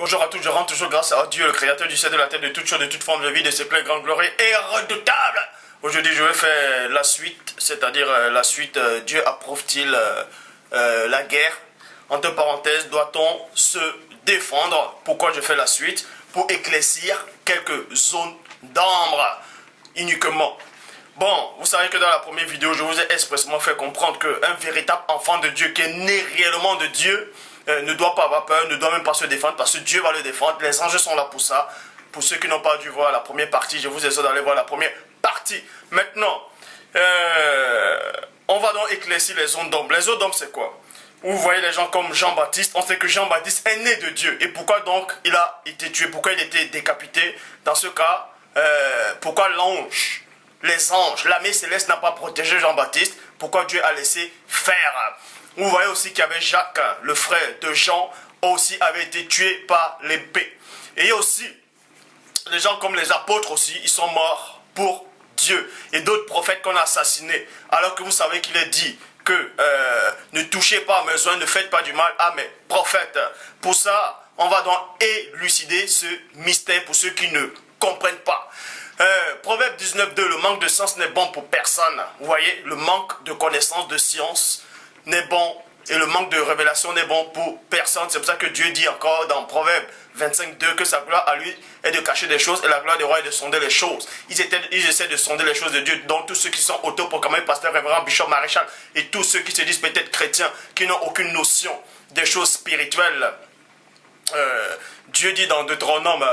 Bonjour à tous, je rends toujours grâce à Dieu, le créateur du ciel, de la terre, de toutes choses, de toute forme de vie, de ses pleins grands glories et redoutables. Aujourd'hui, je vais faire la suite, c'est-à-dire la suite, Dieu approuve-t-il la guerre? Entre parenthèses, doit-on se défendre? Pourquoi je fais la suite? Pour éclaircir quelques zones d'ombre uniquement. Bon, vous savez que dans la première vidéo, je vous ai expressément fait comprendre qu'un véritable enfant de Dieu qui est né réellement de Dieu ne doit pas avoir peur, ne doit même pas se défendre parce que Dieu va le défendre. Les anges sont là pour ça. Pour ceux qui n'ont pas dû voir la première partie, je vous exhorte d'aller voir la première partie. Maintenant, on va donc éclaircir les zones d'ombre. Les zones d'ombre, c'est quoi? Vous voyez les gens comme Jean-Baptiste, on sait que Jean-Baptiste est né de Dieu. Et pourquoi donc il a été tué? Pourquoi il a été décapité? Dans ce cas, pourquoi l'ange, les anges, l'armée céleste n'a pas protégé Jean-Baptiste? Pourquoi Dieu a laissé faire? Vous voyez aussi qu'il y avait Jacques, le frère de Jean, aussi avait été tué par l'épée. Et aussi, les gens comme les apôtres aussi, ils sont morts pour Dieu. Et d'autres prophètes qu'on a assassinés. Alors que vous savez qu'il est dit que ne touchez pas à mes oins, ne faites pas du mal à mes prophètes. Pour ça, on va donc élucider ce mystère pour ceux qui ne comprennent pas. Proverbe 19.2, le manque de sens n'est bon pour personne. Vous voyez, le manque de connaissance, de science n'est bon, et le manque de révélation n'est bon pour personne. C'est pour ça que Dieu dit encore dans Proverbe 25.2 que sa gloire à lui est de cacher des choses et la gloire des rois est de sonder les choses. Ils essaient de sonder les choses de Dieu. Donc tous ceux qui sont autoproclamés, pasteur, révérend, bishop, maréchal, et tous ceux qui se disent peut-être chrétiens, qui n'ont aucune notion des choses spirituelles. Dieu dit dans Deutéronome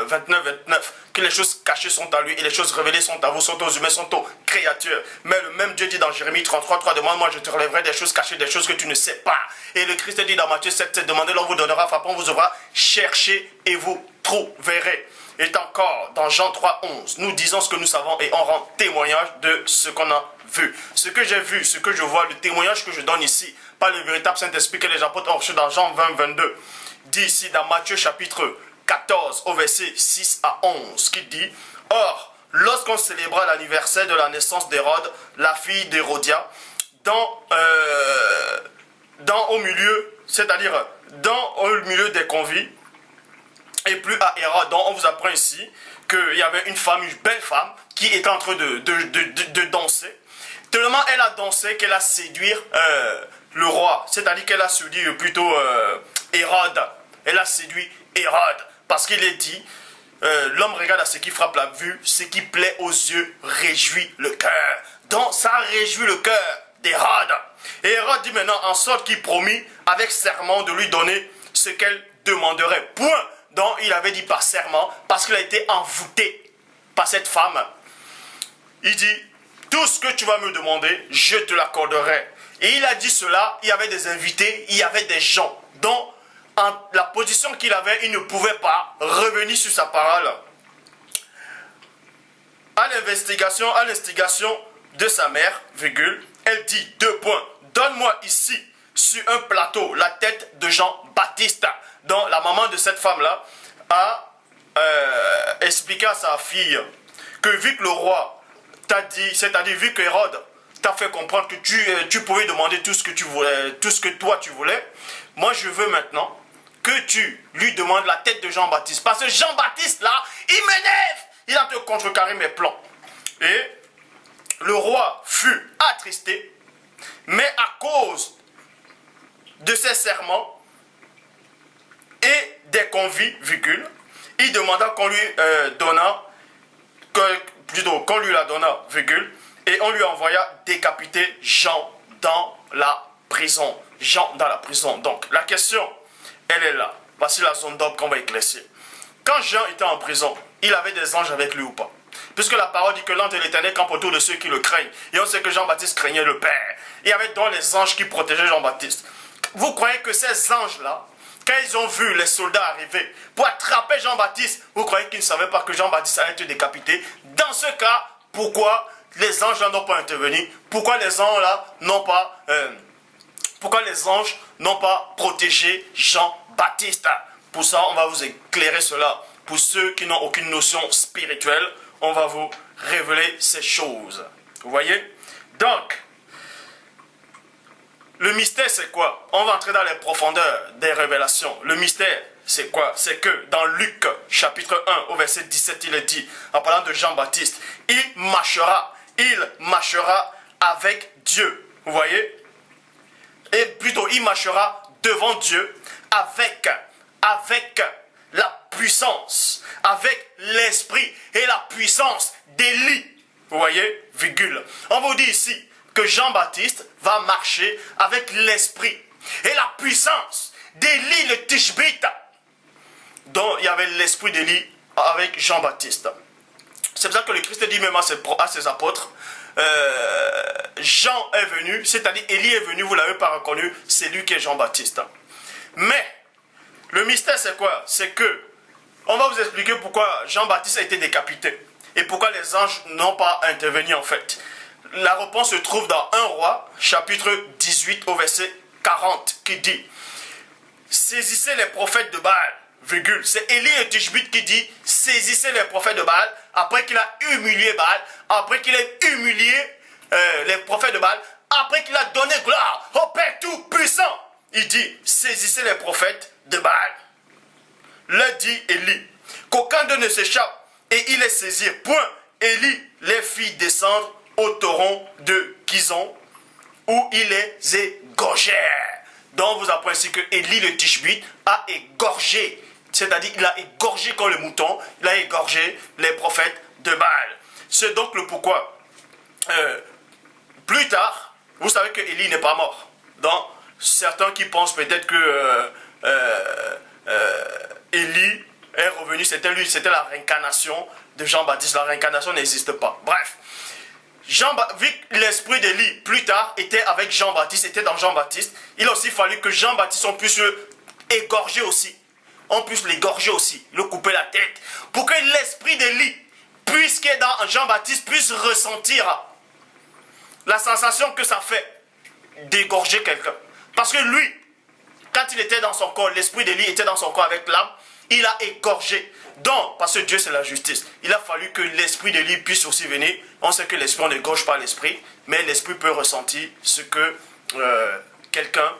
29.29 que les choses cachées sont à lui et les choses révélées sont à vous, sont aux humains, sont aux créatures. Mais le même Dieu dit dans Jérémie 33.3, demande-moi, je te relèverai des choses cachées, des choses que tu ne sais pas. Et le Christ dit dans Matthieu 7.7, demandez, l'on vous donnera, frappons, vous ouvrira, cherchez et vous trouverez. Et encore dans Jean 3.11, nous disons ce que nous savons et on rend témoignage de ce qu'on a vu. Ce que j'ai vu, ce que je vois, le témoignage que je donne ici, pas le véritable Saint-Esprit que les apôtres ont reçu dans Jean 20.22. Dit ici dans Matthieu chapitre 14 au verset 6 à 11 qui dit: Or, lorsqu'on célébra l'anniversaire de la naissance d'Hérode, la fille d'Hérodia, au milieu, c'est-à-dire au milieu des convives, et plus à Hérode, donc on vous apprend ici qu'il y avait une femme, une belle femme, qui était en train de danser. Tellement elle a dansé qu'elle a séduit le roi, c'est-à-dire qu'elle a séduit plutôt Hérode. Elle a séduit Hérode, parce qu'il est dit, l'homme regarde à ce qui frappe la vue, ce qui plaît aux yeux réjouit le cœur. Donc ça réjouit le cœur d'Hérode. Et Hérode dit maintenant en sorte qu'il promit avec serment de lui donner ce qu'elle demanderait. Point. Donc il avait dit par serment, parce qu'il a été envoûté par cette femme. Il dit, tout ce que tu vas me demander, je te l'accorderai. Et il a dit cela, il y avait des invités, il y avait des gens dont la position qu'il avait, il ne pouvait pas revenir sur sa parole. À l'instigation de sa mère, virgule, elle dit, 2 points, donne-moi ici, sur un plateau, la tête de Jean-Baptiste. Donc la maman de cette femme-là a expliqué à sa fille que vu que le roi t'a dit, c'est-à-dire vu que Hérode t'a fait comprendre que tu pouvais demander tout ce que tu voulais, tout ce que toi tu voulais, moi je veux maintenant que tu lui demandes la tête de Jean-Baptiste. Parce que Jean-Baptiste, là, il m'énerve. Il a te contrecarré mes plans. Et le roi fut attristé. Mais à cause de ses serments et des convives, virgule, il demanda qu'on lui donnât, qu'on lui la donna, virgule, et on lui envoya décapiter Jean dans la prison. Jean dans la prison. Donc, la question, elle est là. Voici la zone d'ombre qu'on va éclaircir. Quand Jean était en prison, il avait des anges avec lui ou pas? Puisque la parole dit que l'ange de l'Éternel campe autour de ceux qui le craignent. Et on sait que Jean-Baptiste craignait le Père. Il y avait donc les anges qui protégeaient Jean-Baptiste. Vous croyez que ces anges-là, quand ils ont vu les soldats arriver pour attraper Jean-Baptiste, vous croyez qu'ils ne savaient pas que Jean-Baptiste allait être décapité? Dans ce cas, pourquoi les anges n'ont pas intervenu? Pourquoi les anges là n'ont pas... Pourquoi les anges n'ont pas protégé Jean-Baptiste? Pour ça, on va vous éclairer cela. Pour ceux qui n'ont aucune notion spirituelle, on va vous révéler ces choses. Vous voyez? Donc, le mystère c'est quoi? On va entrer dans les profondeurs des révélations. Le mystère, c'est quoi? C'est que dans Luc chapitre 1 au verset 17, il est dit, en parlant de Jean-Baptiste, il marchera avec Dieu. Vous voyez? Et plutôt, il marchera devant Dieu avec la puissance, avec l'esprit et la puissance d'Élie. Vous voyez? Virgule. On vous dit ici que Jean-Baptiste va marcher avec l'esprit et la puissance d'Élie le Tishbite. Donc il y avait l'esprit d'Élie avec Jean-Baptiste. C'est pour ça que le Christ dit même à ses apôtres, Jean est venu, c'est-à-dire Élie est venu, vous ne l'avez pas reconnu, c'est lui qui est Jean-Baptiste. Mais le mystère c'est quoi? C'est que on va vous expliquer pourquoi Jean-Baptiste a été décapité et pourquoi les anges n'ont pas intervenu en fait. La réponse se trouve dans 1 Roi, chapitre 18 au verset 40, qui dit: saisissez les prophètes de Baal, virgule. C'est Élie et Tishbite qui dit: saisissez les prophètes de Baal, après qu'il a humilié Baal, après qu'il ait humilié les prophètes de Baal, après qu'il a donné gloire au Père Tout-Puissant. Il dit: saisissez les prophètes de Baal. Leur dit Élie qu'aucun d'eux ne s'échappe, et ils les saisirent. Point. Élie les fit descendre au torrent de Kizon, où ils les égorgèrent. Donc vous apprenez ici que Élie le Tishbite a égorgé, c'est-à-dire il a égorgé comme le mouton, il a égorgé les prophètes de Baal. C'est donc le pourquoi. Plus tard, vous savez que Élie n'est pas mort. Donc certains qui pensent peut-être que Élie est revenu, c'était lui, c'était la réincarnation de Jean-Baptiste. La réincarnation n'existe pas. Bref, vu que l'esprit d'Élie plus tard était avec Jean-Baptiste, était dans Jean-Baptiste, il a aussi fallu que Jean-Baptiste on puisse égorger aussi. On puisse l'égorger aussi, le couper la tête, pour que l'esprit d'Élie, puisqu'il est dans Jean-Baptiste, puisse ressentir la sensation que ça fait d'égorger quelqu'un. Parce que lui, quand il était dans son corps, l'esprit d'Élie était dans son corps avec l'âme, il a égorgé. Donc, parce que Dieu c'est la justice, il a fallu que l'esprit d'Élie puisse aussi venir. On sait que l'esprit, on n'égorge pas l'esprit, mais l'esprit peut ressentir ce que quelqu'un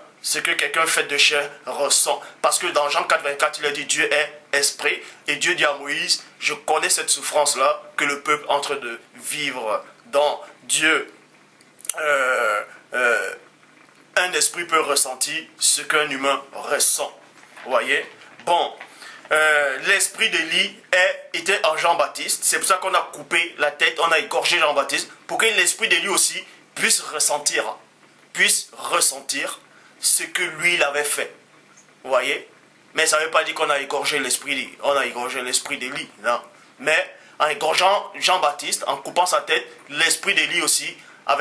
fait de chair ressent. Parce que dans Jean 4,24, il a dit: Dieu est esprit. Et Dieu dit à Moïse: je connais cette souffrance-là que le peuple est en train de vivre. Dans Dieu, un esprit peut ressentir ce qu'un humain ressent. Vous voyez? Bon. L'esprit d'Élie était en Jean-Baptiste. C'est pour ça qu'on a coupé la tête, on a égorgé Jean-Baptiste, pour que l'esprit d'Élie aussi puisse ressentir ce que lui il avait fait. Vous voyez? Mais ça ne veut pas dire qu'on a égorgé l'esprit, d'Élie, non. Mais en égorgeant Jean-Baptiste, en coupant sa tête, l'esprit d'Élie aussi a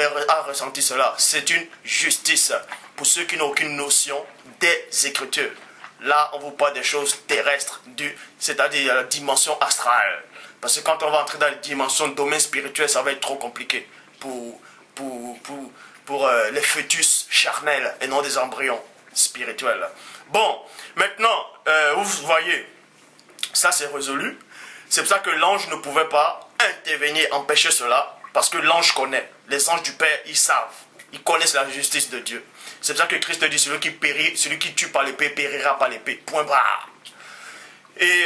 ressenti cela. C'est une justice pour ceux qui n'ont aucune notion des Écritures. Là, on vous parle des choses terrestres, c'est-à-dire la dimension astrale. Parce que quand on va entrer dans les dimensions de domaine spirituel, ça va être trop compliqué pour les fœtus charnels et non des embryons spirituels. Bon, maintenant, vous voyez, ça c'est résolu. C'est pour ça que l'ange ne pouvait pas intervenir, empêcher cela, parce que l'ange connaît. Les anges du Père, ils savent. Ils connaissent la justice de Dieu. C'est pour ça que Christ dit: celui qui tue par l'épée périra par l'épée. Point barre. Et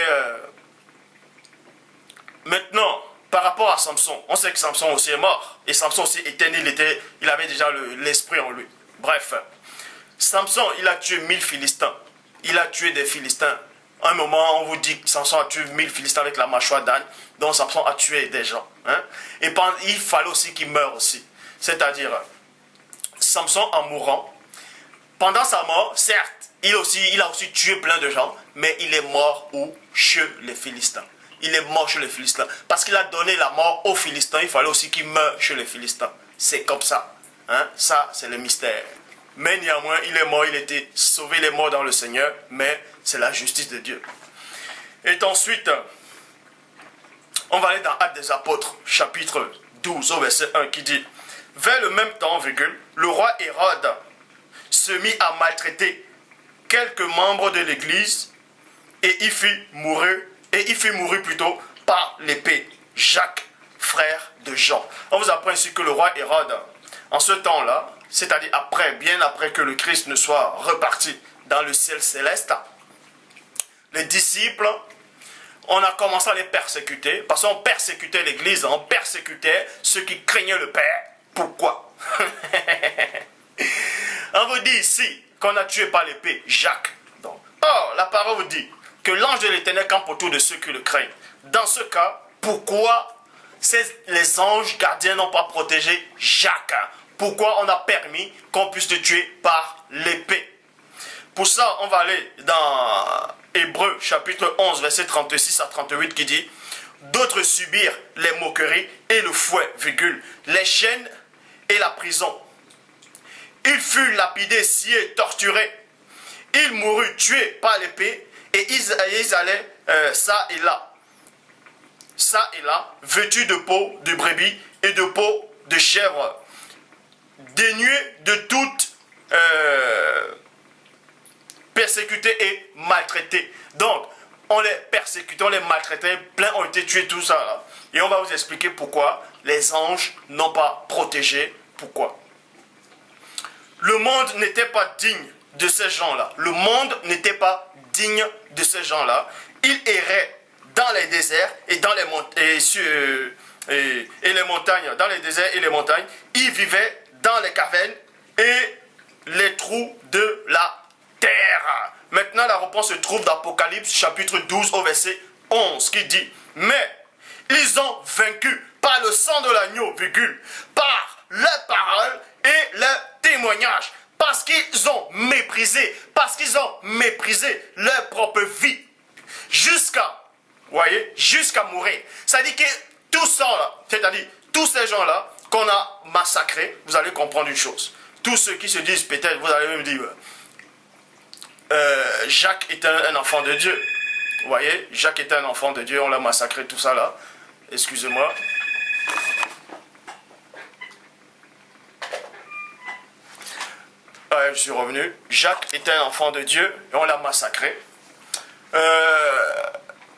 maintenant, par rapport à Samson, on sait que Samson aussi est mort. Et Samson aussi était né, il avait déjà l'esprit en lui. Bref, Samson, il a tué 1000 Philistins. Il a tué des Philistins. À un moment, on vous dit que Samson a tué 1000 Philistins avec la mâchoire d'âne. Donc Samson a tué des gens. Hein? Et il fallait aussi qu'il meure aussi. C'est-à-dire, Samson en mourant, pendant sa mort, certes, il a aussi tué plein de gens, mais il est mort où? Chez les Philistins. Il est mort chez les Philistins. Parce qu'il a donné la mort aux Philistins, il fallait aussi qu'il meure chez les Philistins. C'est comme ça. Hein? Ça, c'est le mystère. Mais néanmoins, il est mort, il était sauvé, il est mort dans le Seigneur, mais c'est la justice de Dieu. Et ensuite, on va aller dans Actes des Apôtres, chapitre 12, au verset 1, qui dit: vers le même temps, le roi Hérode se mit à maltraiter quelques membres de l'église et il fit mourir par l'épée Jacques, frère de Jean. On vous apprend ici que le roi Hérode, en ce temps-là, c'est-à-dire bien après que le Christ ne soit reparti dans le ciel céleste, les disciples, on a commencé à les persécuter, parce qu'on persécutait l'Église, on persécutait ceux qui craignaient le Père. Pourquoi? On vous dit ici qu'on a tué par l'épée Jacques. Donc, or, la parole vous dit que l'ange de l'Éternel campe autour de ceux qui le craignent. Dans ce cas, pourquoi les anges gardiens n'ont pas protégé Jacques? Pourquoi on a permis qu'on puisse le tuer par l'épée? Pour ça, on va aller dans Hébreux chapitre 11, verset 36 à 38 qui dit: d'autres subirent les moqueries et le fouet, virgule, les chaînes et la prison. Il fut lapidé, scié, torturé. Il mourut tué par l'épée et ils allaient ça et là, vêtus de peau de brebis et de peau de chèvre, dénués de toute persécutés et maltraités. Donc, on les persécutait, on les maltraitait, plein ont été tués, tout ça. Là. Et on va vous expliquer pourquoi les anges n'ont pas protégé. Pourquoi? Le monde n'était pas digne de ces gens-là. Le monde n'était pas digne de ces gens-là. Ils erraient dans les déserts et dans les les montagnes, dans les déserts et les montagnes. Ils vivaient dans les cavernes et les trous de la terre. Maintenant, la réponse se trouve dans Apocalypse chapitre 12 au verset 11 qui dit: mais ils ont vaincu par le sang de l'agneau, virgule, par leur parole et leur témoignage, parce qu'ils ont méprisé leur propre vie jusqu'à, voyez, jusqu'à mourir. C'est-à-dire que tout ça là, c'est-à-dire tous ces gens-là qu'on a massacrés, vous allez comprendre une chose. Tous ceux qui se disent peut-être, vous allez même dire, Jacques était un enfant de Dieu. Vous voyez, Jacques était un enfant de Dieu, on l'a massacré, tout ça là. Excusez-moi. Ouais, je suis revenu. Jacques était un enfant de Dieu et on l'a massacré.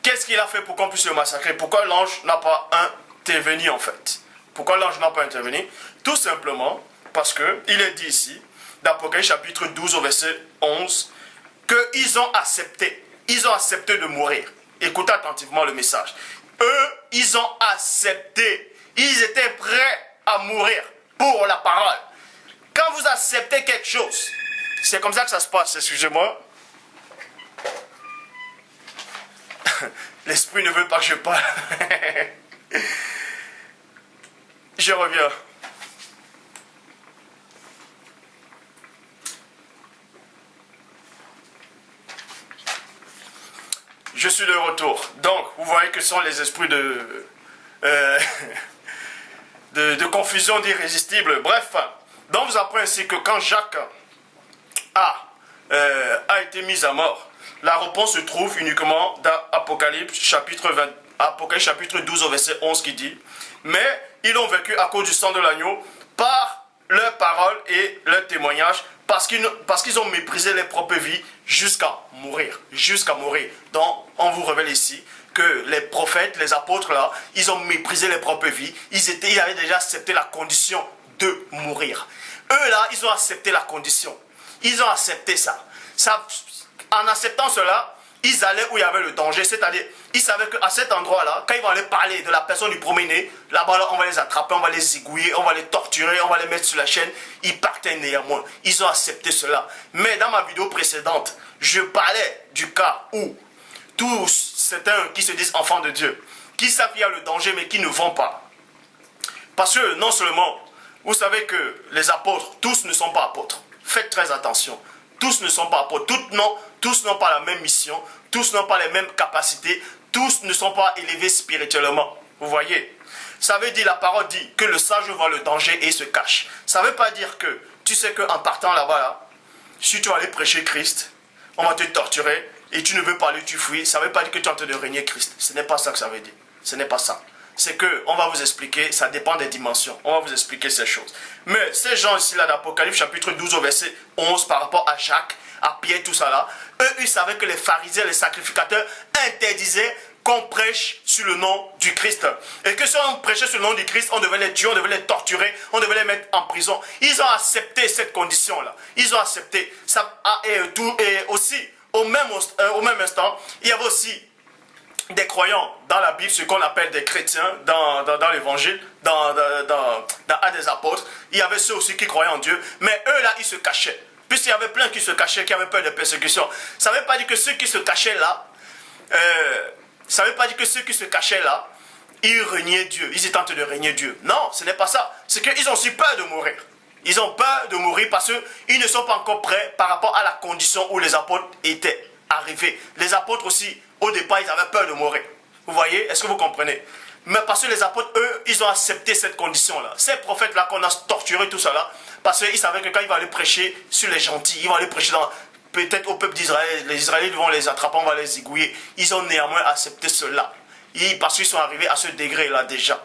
Qu'est-ce qu'il a fait pour qu'on puisse le massacrer? Pourquoi l'ange n'a pas intervenu en fait? Pourquoi l'ange n'a pas intervenu? Tout simplement parce que il est dit ici, d'Apocalypse chapitre 12 au verset 11, qu'ils ont accepté de mourir. Écoutez attentivement le message. Eux, ils ont accepté, ils étaient prêts à mourir pour la parole. Quand vous acceptez quelque chose, c'est comme ça que ça se passe, excusez-moi. L'esprit ne veut pas que je parle. Je reviens. Je suis de retour. Donc, vous voyez que ce sont les esprits de confusion d'irrésistible. Bref, donc vous apprenez ainsi que quand Jacques a été mis à mort, la réponse se trouve uniquement dans Apocalypse chapitre 12 au verset 11 qui dit: mais ils ont vaincu à cause du sang de l'agneau par leur parole et leur témoignage, parce qu'ils ont méprisé leur propre vie jusqu'à mourir. Jusqu'à mourir. Donc, on vous révèle ici que les prophètes, les apôtres là, ils ont méprisé leur propre vie. Ils avaient déjà accepté la condition de mourir. Eux là, ils ont accepté la condition. Ils ont accepté ça. En acceptant cela, ils allaient où il y avait le danger, c'est-à-dire, ils savaient qu'à cet endroit-là, quand ils vont aller parler de la personne du promener, là-bas, là, on va les attraper, on va les zigouiller, on va les torturer, on va les mettre sur la chaîne. Ils partaient néanmoins. Ils ont accepté cela. Mais dans ma vidéo précédente, je parlais du cas où tous certains qui se disent enfants de Dieu, qui savent qu'il y a le danger, mais qui ne vont pas. Parce que non seulement, vous savez que les apôtres, tous ne sont pas apôtres. Faites très attention. Tous ne sont pas apôtres. Tous n'ont pas la même mission. Tous n'ont pas les mêmes capacités. Tous ne sont pas élevés spirituellement. Vous voyez? Ça veut dire, la parole dit que le sage voit le danger et se cache. Ça ne veut pas dire que, tu sais qu'en partant là-bas, là, si tu vas aller prêcher Christ, on va te torturer et tu ne veux pas aller, tu fuis. Ça ne veut pas dire que tu es en train de régner Christ. Ce n'est pas ça que ça veut dire. Ce n'est pas ça. C'est que, on va vous expliquer, ça dépend des dimensions. On va vous expliquer ces choses. Mais ces gens ici là d'Apocalypse chapitre 12 au verset 11 par rapport à Jacques, à Pierre, tout ça là, eux, ils savaient que les pharisiens, les sacrificateurs interdisaient qu'on prêche sur le nom du Christ. Et que si on prêchait sur le nom du Christ, on devait les tuer, on devait les torturer, on devait les mettre en prison. Ils ont accepté cette condition-là. Ils ont accepté ça. Et aussi, au même instant, il y avait aussi des croyants dans la Bible, ce qu'on appelle des chrétiens dans l'évangile, dans Actes des apôtres. Il y avait ceux aussi qui croyaient en Dieu, mais eux là, ils se cachaient. Puisqu'il y avait plein qui se cachaient, qui avaient peur de persécution. Ça ne veut pas dire que ceux qui se cachaient là, ils régnaient Dieu, ils étaient en train de régner Dieu. Non, ce n'est pas ça. C'est qu'ils ont aussi peur de mourir. Ils ont peur de mourir parce qu'ils ne sont pas encore prêts par rapport à la condition où les apôtres étaient arrivés. Les apôtres aussi, au départ, ils avaient peur de mourir. Vous voyez? Est-ce que vous comprenez? Mais parce que les apôtres, eux, ils ont accepté cette condition-là. Ces prophètes-là qu'on a torturés, tout ça là, parce qu'ils savaient que quand ils vont aller prêcher sur les gentils, ils vont aller prêcher peut-être au peuple d'Israël, les Israélites vont les attraper, on va les égouiller. Ils ont néanmoins accepté cela. Parce qu'ils sont arrivés à ce degré-là déjà.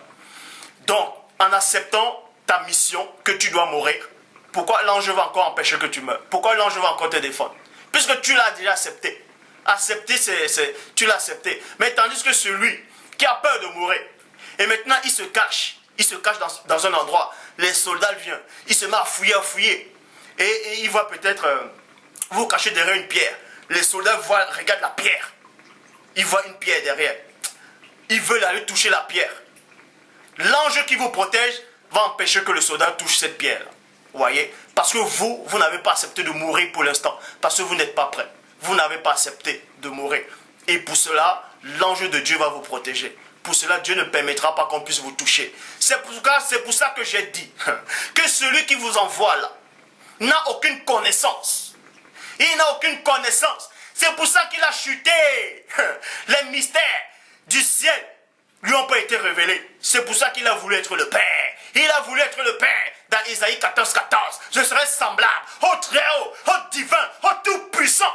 Donc, en acceptant ta mission, que tu dois mourir, pourquoi l'ange va encore empêcher que tu meurs? Pourquoi l'ange va encore te défendre? Puisque tu l'as déjà accepté. Accepter, tu l'as accepté. Mais tandis que celui qui a peur de mourir, et maintenant il se cache dans un endroit, les soldats viennent, il se met à fouiller, et il voit peut-être, vous vous cachez derrière une pierre, les soldats regardent la pierre, ils voient une pierre derrière, ils veulent aller toucher la pierre. L'ange qui vous protège va empêcher que le soldat touche cette pierre. Vous voyez? Parce que vous n'avez pas accepté de mourir pour l'instant, parce que vous n'êtes pas prêt. Vous n'avez pas accepté de mourir. Et pour cela, l'ange de Dieu va vous protéger. Pour cela, Dieu ne permettra pas qu'on puisse vous toucher. C'est pour ça que j'ai dit que celui qui vous envoie là n'a aucune connaissance. Il n'a aucune connaissance. C'est pour ça qu'il a chuté. Les mystères du ciel lui ont pas été révélés. C'est pour ça qu'il a voulu être le Père. Il a voulu être le Père. Dans Isaïe 14, 14. Je serai semblable au Très-Haut, au Divin, au Tout-Puissant.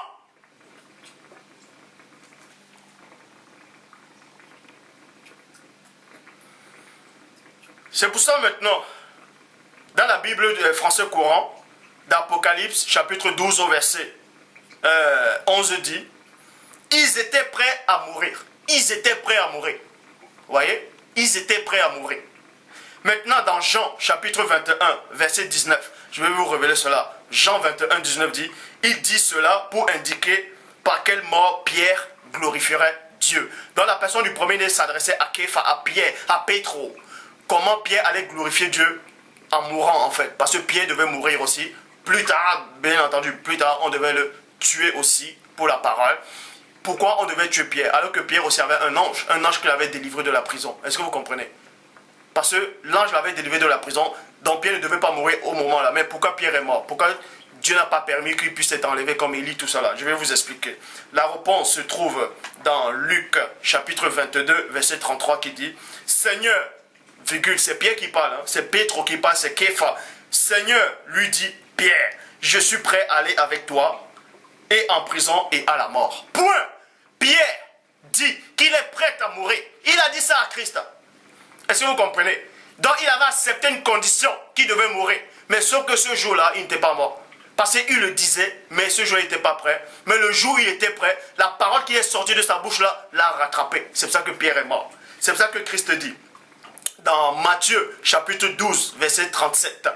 C'est pour ça maintenant, dans la Bible du français courant, d'Apocalypse, chapitre 12 au verset 11 dit, ils étaient prêts à mourir. Ils étaient prêts à mourir. Vous voyez? Ils étaient prêts à mourir. Maintenant, dans Jean, chapitre 21, verset 19, je vais vous révéler cela. Jean 21, 19 dit, il dit cela pour indiquer par quelle mort Pierre glorifierait Dieu. Dans la personne du premier-né s'adressait à Képha, à Pierre, à Pétro. Comment Pierre allait glorifier Dieu? En mourant en fait. Parce que Pierre devait mourir aussi. Plus tard, bien entendu, plus tard, on devait le tuer aussi pour la parole. Pourquoi on devait tuer Pierre? Alors que Pierre aussi avait un ange qui l'avait délivré de la prison. Est-ce que vous comprenez? Parce que l'ange l'avait délivré de la prison, donc Pierre ne devait pas mourir au moment là. Mais pourquoi Pierre est mort? Pourquoi Dieu n'a pas permis qu'il puisse être enlevé comme Élie, tout ça là? Je vais vous expliquer. La réponse se trouve dans Luc chapitre 22, verset 33 qui dit, Seigneur, virgule, c'est Pierre qui parle, hein, c'est Pétro qui parle, c'est Képha. Seigneur, lui dit Pierre, je suis prêt à aller avec toi et en prison et à la mort. Point. Pierre dit qu'il est prêt à mourir. Il a dit ça à Christ. Est-ce que vous comprenez? Donc il avait accepté une condition qu'il devait mourir. Mais sauf que ce jour-là, il n'était pas mort. Parce qu'il le disait, mais ce jour il n'était pas prêt. Mais le jour où il était prêt, la parole qui est sortie de sa bouche-là l'a rattrapé. C'est pour ça que Pierre est mort. C'est pour ça que Christ dit, dans Matthieu chapitre 12, verset 37,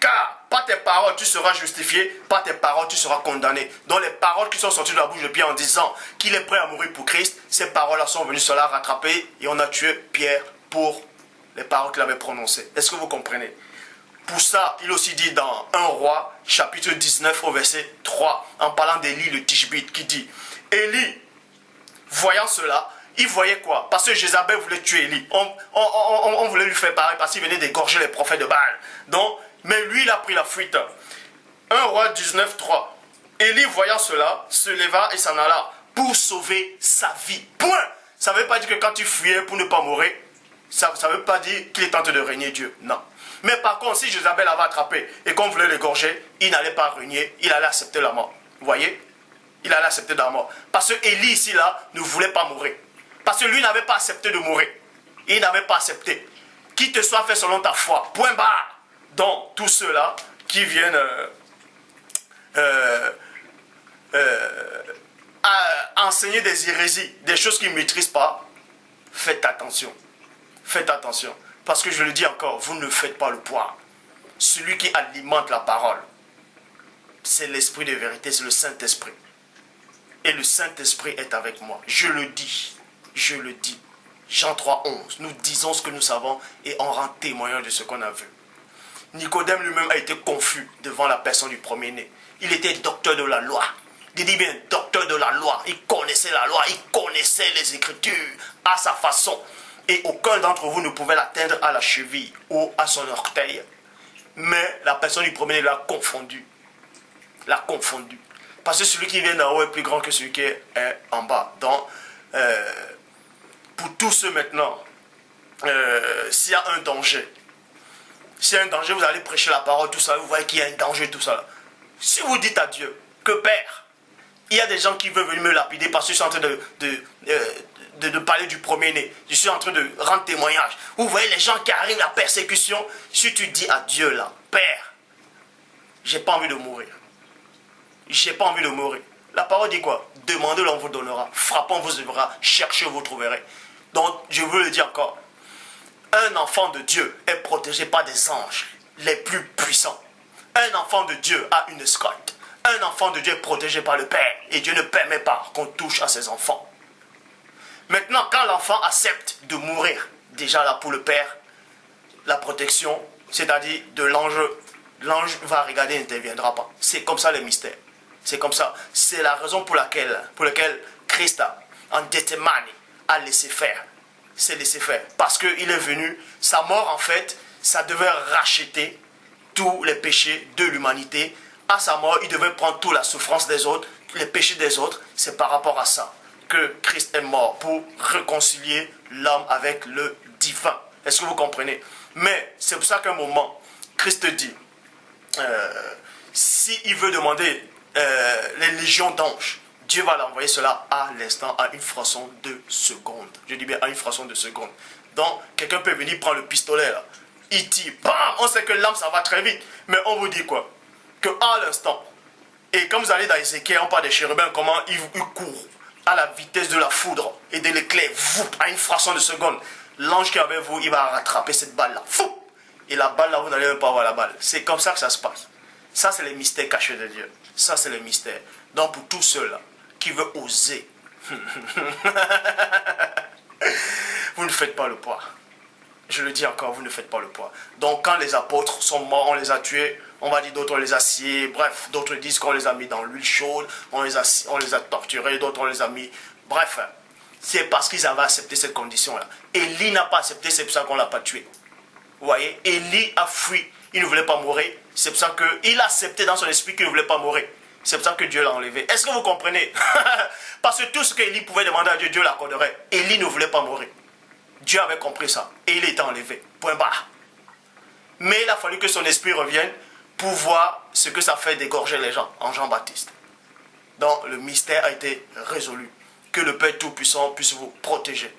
car par tes paroles tu seras justifié, par tes paroles tu seras condamné. Donc les paroles qui sont sorties de la bouche de Pierre en disant qu'il est prêt à mourir pour Christ, ces paroles-là sont venues cela rattraper et on a tué Pierre pour les paroles qu'il avait prononcées. Est-ce que vous comprenez? Pour ça, il aussi dit dans 1 Roi, chapitre 19 au verset 3, en parlant d'Élie le Tishbite, qui dit, Élie, voyant cela, il voyait quoi? Parce que Jézabel voulait tuer Élie. On voulait lui faire pareil parce qu'il venait d'égorger les prophètes de Baal. Donc, mais lui, il a pris la fuite. 1 Roi 19, 3. Élie, voyant cela, se leva et s'en alla pour sauver sa vie. Point. Ça ne veut pas dire que quand tu fuyais pour ne pas mourir, ça ne veut pas dire qu'il est en train de régner Dieu. Non. Mais par contre, si Jézabel l'avait attrapé et qu'on voulait l'égorger, il n'allait pas régner, il allait accepter la mort. Vous voyez? Il allait accepter la mort. Parce que Élie, ici, là, ne voulait pas mourir. Parce que lui n'avait pas accepté de mourir. Il n'avait pas accepté. Qu'il te soit fait selon ta foi. Point barre. Donc, tous ceux-là qui viennent à enseigner des hérésies, des choses qu'ils ne maîtrisent pas, faites attention. Faites attention. Parce que je le dis encore, vous ne faites pas le poids. Celui qui alimente la parole, c'est l'esprit de vérité, c'est le Saint-Esprit. et le Saint-Esprit est avec moi. Je le dis, je le dis. Jean 3, 11. Nous disons ce que nous savons et on rend témoignage de ce qu'on a vu. Nicodème lui-même a été confus devant la personne du premier-né. Il était docteur de la loi. Il dit bien docteur de la loi. Il connaissait la loi, il connaissait les Écritures à sa façon. Et aucun d'entre vous ne pouvait l'atteindre à la cheville ou à son orteil. Mais la personne du premier-né l'a confondu. L'a confondu. Parce que celui qui vient d'en haut est plus grand que celui qui est en bas. Donc, pour tous ceux maintenant, s'il y a un danger, vous allez prêcher la parole, tout ça, vous voyez qu'il y a un danger, tout ça. Si vous dites à Dieu que Père, il y a des gens qui veulent venir me lapider parce que je suis en train de parler du premier-né, je suis en train de rendre témoignage. Vous voyez les gens qui arrivent, la persécution, si tu dis à Dieu là, Père, j'ai pas envie de mourir. J'ai pas envie de mourir. La parole dit quoi? Demandez, l'on vous donnera. Frappons, vous ouvrira. Cherchez, vous trouverez. Donc, je veux le dire encore. Un enfant de Dieu est protégé par des anges les plus puissants. Un enfant de Dieu a une escorte. Un enfant de Dieu est protégé par le Père. Et Dieu ne permet pas qu'on touche à ses enfants. Maintenant, quand l'enfant accepte de mourir, déjà là pour le Père, la protection, c'est-à-dire de l'ange, l'ange va regarder et n'interviendra pas. C'est comme ça le mystère. C'est comme ça. C'est la raison pour laquelle Christ, en Gethsémani, a laissé faire. C'est laissé faire. Parce qu'il est venu, sa mort en fait, ça devait racheter tous les péchés de l'humanité. À sa mort, il devait prendre toute la souffrance des autres, les péchés des autres. C'est par rapport à ça que Christ est mort, pour réconcilier l'homme avec le divin. Est-ce que vous comprenez? Mais c'est pour ça qu'à un moment, Christ dit, s'il veut demander les légions d'anges, Dieu va l'envoyer cela à l'instant, à une fraction de seconde. Je dis bien à une fraction de seconde. Donc, quelqu'un peut venir prendre le pistolet là. Il tire, bam, on sait que l'âme ça va très vite. Mais on vous dit quoi? Que à l'instant, et quand vous allez dans Ézéchiel, on parle des chérubins, comment ils courent à la vitesse de la foudre et de l'éclair, à une fraction de seconde. L'ange qui est avec vous, il va rattraper cette balle là. Et la balle là, vous n'allez même pas voir la balle. C'est comme ça que ça se passe. Ça, c'est les mystères cachés de Dieu. Ça, c'est les mystères. Donc, pour tous ceux-là qui veulent oser, vous ne faites pas le poids. Je le dis encore, vous ne faites pas le poids. Donc, quand les apôtres sont morts, on les a tués. On va dire d'autres, on les a sciés. Bref, d'autres disent qu'on les a mis dans l'huile chaude. On les a torturés. D'autres, on les a mis... Bref, c'est parce qu'ils avaient accepté cette condition-là. Élie n'a pas accepté, c'est pour ça qu'on ne l'a pas tué. Vous voyez, Élie a fui. Il ne voulait pas mourir. C'est pour ça qu'il a accepté dans son esprit qu'il ne voulait pas mourir. C'est pour ça que Dieu l'a enlevé. Est-ce que vous comprenez? Parce que tout ce qu'Élie pouvait demander à Dieu, Dieu l'accorderait. Élie ne voulait pas mourir. Dieu avait compris ça. Et il était enlevé. Point barre. Mais il a fallu que son esprit revienne pour voir ce que ça fait d'égorger les gens en Jean-Baptiste. Donc le mystère a été résolu. Que le Père Tout-Puissant puisse vous protéger.